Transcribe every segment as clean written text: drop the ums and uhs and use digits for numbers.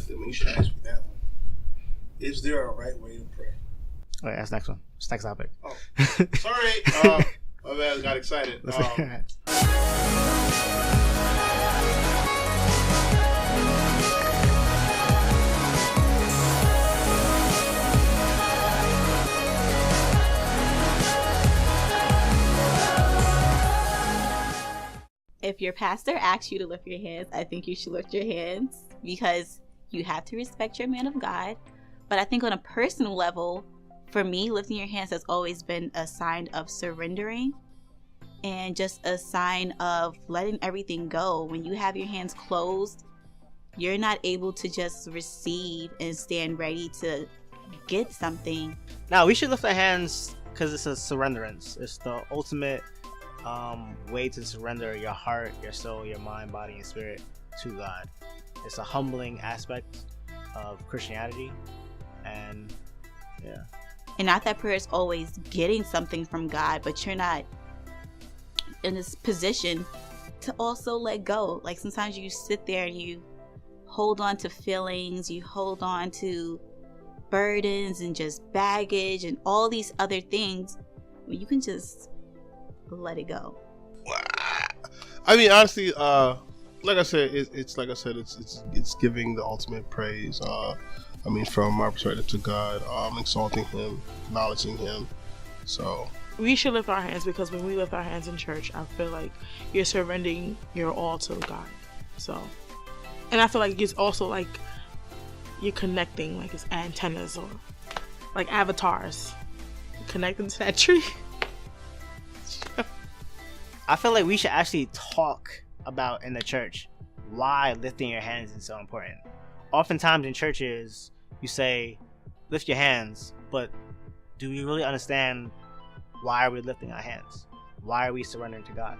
like that. You should ask me that one. Is there a right way to pray? All right, that's next one. It's next topic. Oh, sorry. My bad. Got excited. If your pastor asks you to lift your hands, I think you should lift your hands because you have to respect your man of God. But I think on a personal level, for me, lifting your hands has always been a sign of surrendering and just a sign of letting everything go. When you have your hands closed, you're not able to just receive and stand ready to get something. Now, we should lift our hands because it's a surrenderance. It's the ultimate way to surrender your heart, your soul, your mind, body, and spirit to God. It's a humbling aspect of Christianity, and yeah. And not that prayer is always getting something from God, but you're not in this position to also let go. Like sometimes you sit there and you hold on to feelings, you hold on to burdens and just baggage and all these other things when you can just let it go. I mean, honestly, like I said, it's giving the ultimate praise. I mean, from my perspective to God, exalting Him, acknowledging Him. So we should lift our hands because when we lift our hands in church, I feel like you're surrendering your all to God. So, and I feel like it's also like you're connecting, like it's antennas or like avatars connecting to that tree. I feel like we should actually talk about in the church why lifting your hands is so important. Oftentimes in churches, you say, lift your hands, but do we really understand why are we lifting our hands? Why are we surrendering to God?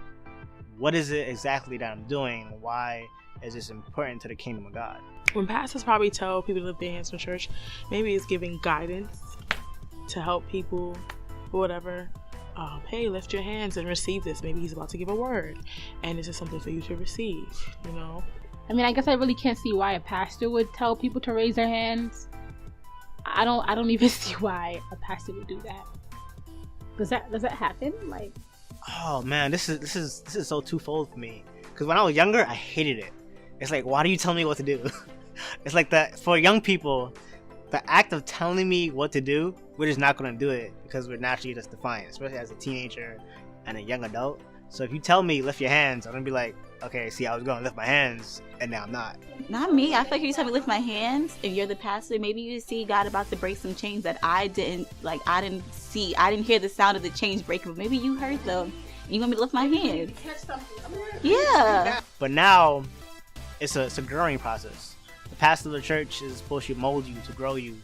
What is it exactly that I'm doing? Why is this important to the kingdom of God? When pastors probably tell people to lift their hands in church, maybe it's giving guidance to help people or whatever. Hey, lift your hands and receive this. Maybe he's about to give a word, and this is something for you to receive, you know? I mean, I guess I really can't see why a pastor would tell people to raise their hands. I don't even see why a pastor would do that. Does that happen? Like, oh man, this is so twofold for me. Because when I was younger, I hated it. It's like, why do you tell me what to do? It's like that for young people. The act of telling me what to do, we're just not going to do it because we're naturally just defiant, especially as a teenager and a young adult. So if you tell me lift your hands, I'm going to be like, okay, see, I was going to lift my hands and now I'm not. Not me. I feel like if you tell me lift my hands and you're the pastor, maybe you see God about to break some chains that I didn't see. I didn't hear the sound of the chains breaking, but maybe you heard them and you want me to lift my hands. Yeah. But now it's a growing process. The pastor of the church is supposed to mold you, to grow you,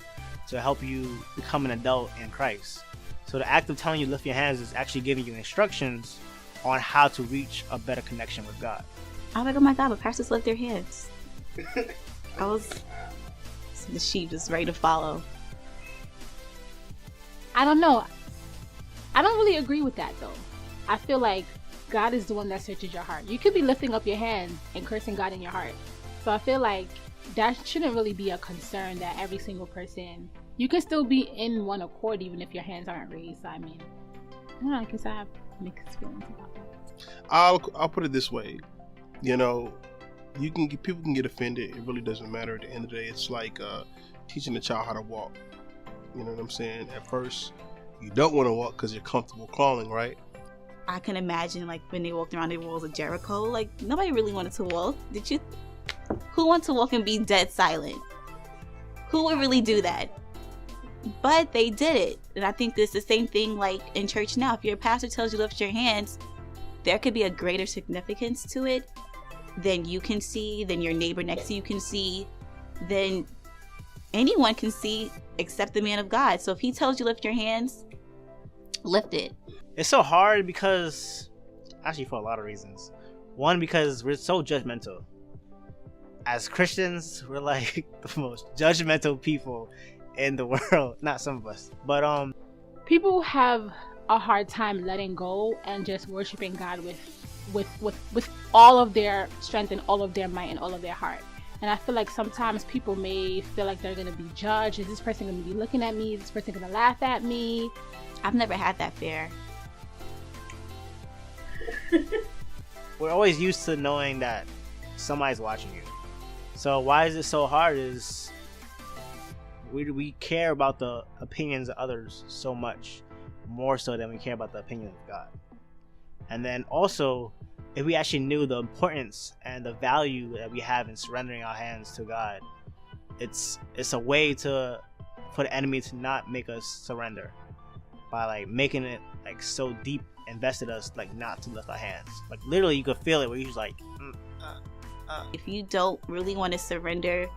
to help you become an adult in Christ. So the act of telling you lift your hands is actually giving you instructions on how to reach a better connection with God. I was like, oh my God, but pastors lift their hands. The sheep is ready to follow. I don't know. I don't really agree with that though. I feel like God is the one that searches your heart. You could be lifting up your hands and cursing God in your heart. So I feel like that shouldn't really be a concern that every single person, you can still be in one accord even if your hands aren't raised. I mean, I don't know, I guess I have mixed feelings about that. I'll put it this way, you know, people can get offended. It really doesn't matter. At the end of the day, it's like teaching a child how to walk. You know what I'm saying? At first, you don't want to walk because you're comfortable crawling, right? I can imagine like when they walked around the walls of Jericho, like nobody really wanted to walk. Did you? Who wants to walk and be dead silent? Who would really do that? But they did it. And I think it's the same thing like in church now. If your pastor tells you to lift your hands, there could be a greater significance to it than you can see, than your neighbor next to you can see, than anyone can see except the man of God. So if he tells you lift your hands, lift it. It's so hard because, actually for a lot of reasons. One, because we're so judgmental. As Christians, we're like the most judgmental people in the world. Not some of us, but people have a hard time letting go and just worshiping God with all of their strength and all of their might and all of their heart. And I feel like sometimes people may feel like they're going to be judged. Is this person going to be looking at me? Is this person going to laugh at me? I've never had that fear. We're always used to knowing that somebody's watching you. So why is it so hard is we care about the opinions of others so much, more so than we care about the opinion of God. And then also, if we actually knew the importance and the value that we have in surrendering our hands to God, it's a way for the enemy to not make us surrender by like making it like so deep invested us like not to lift our hands. Like literally, you could feel it where you're just like. If you don't really want to surrender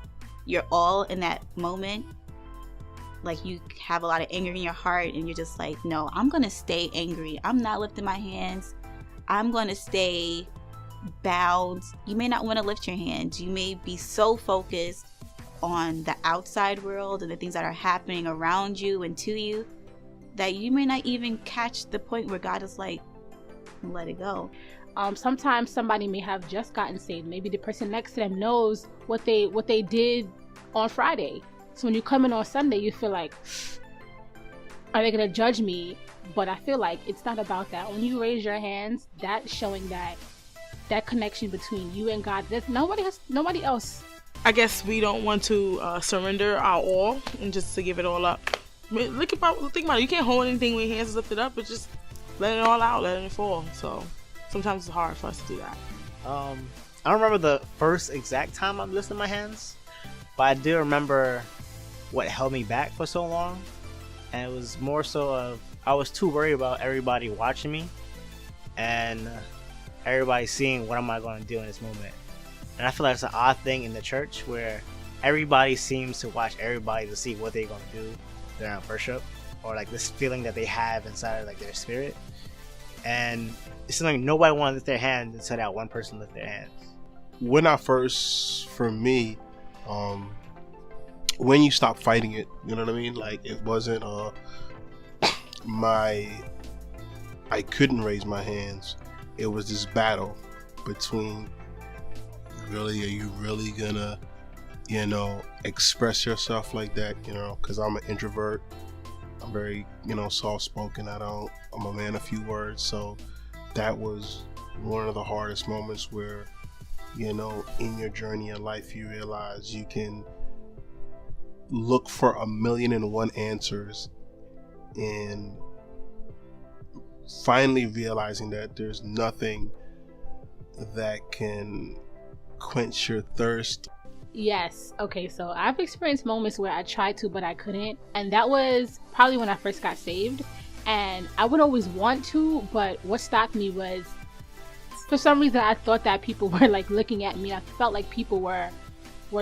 your all in that moment, like you have a lot of anger in your heart and you're just like, no, I'm going to stay angry. I'm not lifting my hands. I'm going to stay bound. You may not want to lift your hands. You may be so focused on the outside world and the things that are happening around you and to you that you may not even catch the point where God is like, let it go. Sometimes somebody may have just gotten saved. Maybe the person next to them knows what they did on Friday. So when you come in on Sunday, you feel like, are they going to judge me? But I feel like it's not about that. When you raise your hands, that's showing that connection between you and God. There's nobody else. I guess we don't want to surrender our all and just to give it all up. I mean, think about it. You can't hold anything when your hands is lifted up, but just let it all out, let it fall. So sometimes it's hard for us to do that. I don't remember the first exact time I'm lifting my hands, but I do remember what held me back for so long. And it was more so of I was too worried about everybody watching me and everybody seeing what am I going to do in this moment. And I feel like it's an odd thing in the church where everybody seems to watch everybody to see what they're going to do during worship, or like this feeling that they have inside of like their spirit. And it's something nobody wanted to lift their hands until that one person lift their hands. When I first, for me, when you stop fighting it, you know what I mean? Like it wasn't I couldn't raise my hands. It was this battle between, really, are you really gonna, express yourself like that? Because I'm an introvert. I'm very, soft-spoken. I'm a man of few words. So that was one of the hardest moments where, in your journey in life, you realize you can look for 1,000,001 answers and finally realizing that there's nothing that can quench your thirst. Yes. Okay, so I've experienced moments where I tried to, but I couldn't. And that was probably when I first got saved. And I would always want to, but what stopped me was, for some reason, I thought that people were like looking at me. I felt like people were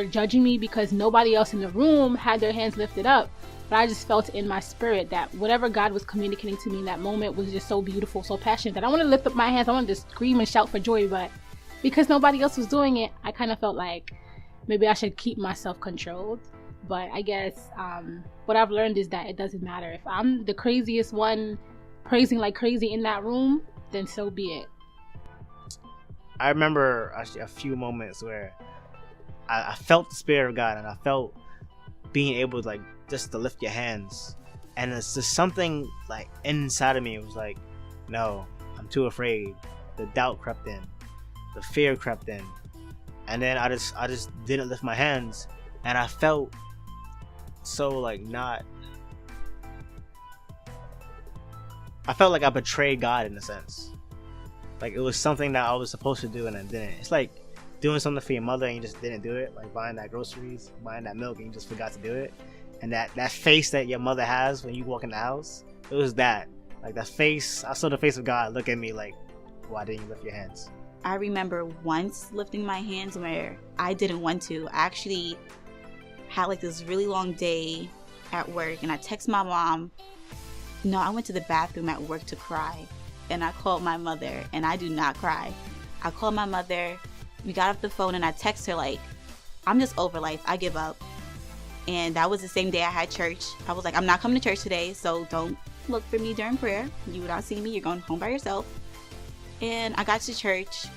judging me because nobody else in the room had their hands lifted up. But I just felt in my spirit that whatever God was communicating to me in that moment was just so beautiful, so passionate that I want to lift up my hands. I want to scream and shout for joy. But because nobody else was doing it, I kind of felt like maybe I should keep myself controlled. But I guess what I've learned is that it doesn't matter. If I'm the craziest one praising like crazy in that room, then so be it. I remember actually a few moments where I felt the Spirit of God, and I felt being able to like just to lift your hands, and it's just something like inside of me. It was like, no, I'm too afraid. The doubt crept in, the fear crept in, and then I just didn't lift my hands, and I felt so like not. I felt like I betrayed God in a sense. Like it was something that I was supposed to do and I didn't. It's like doing something for your mother and you just didn't do it, like buying that groceries, buying that milk, and you just forgot to do it. And that face that your mother has when you walk in the house, it was that. Like that face, I saw the face of God look at me like, why didn't you lift your hands? I remember once lifting my hands where I didn't want to. I actually had like this really long day at work, and I text my mom. No, I went to the bathroom at work to cry, and I called my mother, and I do not cry. I called my mother. We got off the phone and I text her like, I'm just over life. I give up. And that was the same day I had church. I was like, I'm not coming to church today, so don't look for me during prayer. You will not see me. You're going home by yourself. And I got to church.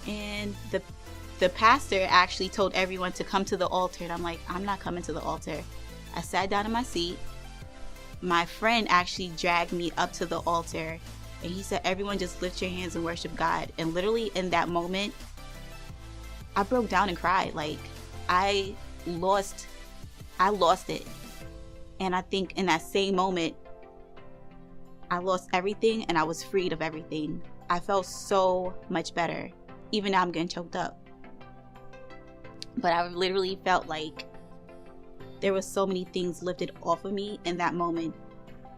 And the the pastor actually told everyone to come to the altar, and I'm like, I'm not coming to the altar. I sat down in my seat. My friend actually dragged me up to the altar, and he said, everyone just lift your hands and worship God. And literally in that moment, I broke down and cried. Like, I lost it. And I think in that same moment, I lost everything and I was freed of everything. I felt so much better. Even now I'm getting choked up. But I literally felt like there was so many things lifted off of me in that moment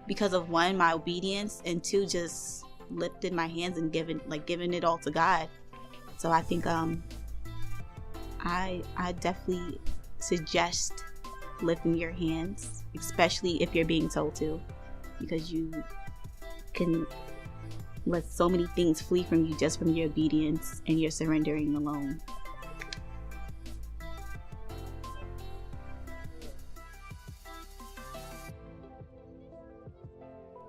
because of, one, my obedience, and two, just lifted my hands and giving it all to God. So I think I definitely suggest lifting your hands, especially if you're being told to, because you can let so many things flee from you just from your obedience and your surrendering alone.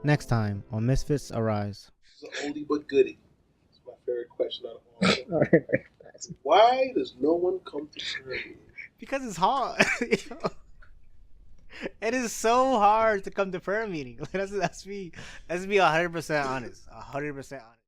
Next time on Misfits Arise. This is an oldie but goodie. It's my favorite question out of all. Why does no one come to prayer meeting? Because it's hard. It is so hard to come to prayer meeting. Let's be 100% honest. 100% honest.